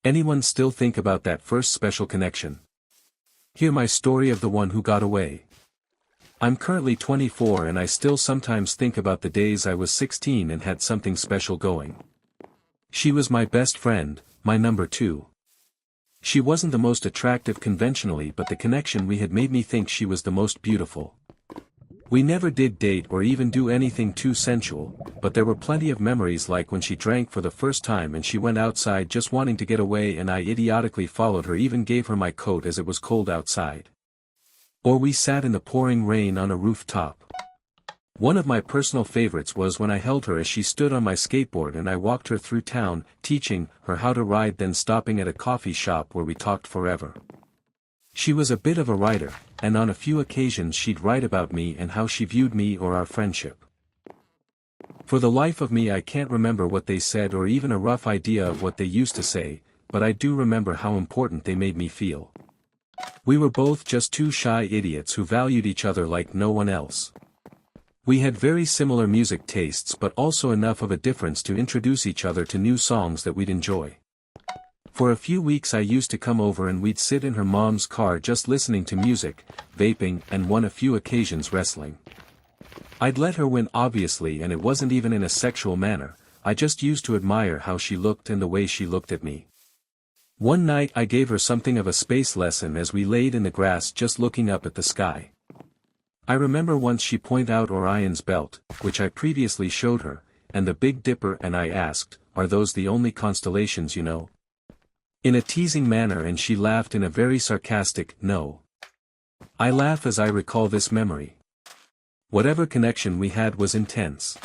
Anyone still think about that first special connection? Hear my story of the one who got away. I'm currently 24 and I still sometimes think about the days I was 16 and had something special going. She was my best friend, my number two. She wasn't the most attractive conventionally, but the connection we had made me think she was the most beautiful. We never did date or even do anything too sensual, but there were plenty of memories, like when she drank for the first time and she went outside just wanting to get away and I idiotically followed her, even gave her my coat as it was cold outside. Or we sat in the pouring rain on a rooftop. One of my personal favorites was when I held her as she stood on my skateboard and I walked her through town, teaching her how to ride, then stopping at a coffee shop where we talked forever. She was a bit of a writer, and on a few occasions she'd write about me and how she viewed me or our friendship. For the life of me I can't remember what they said or even a rough idea of what they used to say, but I do remember how important they made me feel. We were both just two shy idiots who valued each other like no one else. We had very similar music tastes, but also enough of a difference to introduce each other to new songs that we'd enjoy. For a few weeks I used to come over and we'd sit in her mom's car just listening to music, vaping, and on a few occasions wrestling. I'd let her win obviously, and it wasn't even in a sexual manner, I just used to admire how she looked and the way she looked at me. One night I gave her something of a space lesson as we laid in the grass just looking up at the sky. I remember once she pointed out Orion's belt, which I previously showed her, and the Big Dipper, and I asked, "Are those the only constellations you know?" in a teasing manner, and she laughed in a very sarcastic, "No." I laugh as I recall this memory. Whatever connection we had was intense.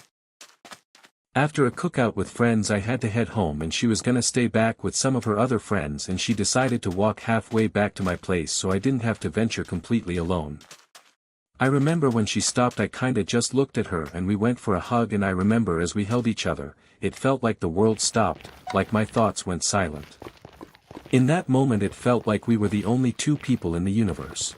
After a cookout with friends I had to head home and she was gonna stay back with some of her other friends, and she decided to walk halfway back to my place so I didn't have to venture completely alone. I remember when she stopped I kinda just looked at her and we went for a hug, and I remember as we held each other, it felt like the world stopped, like my thoughts went silent. In that moment it felt like we were the only two people in the universe.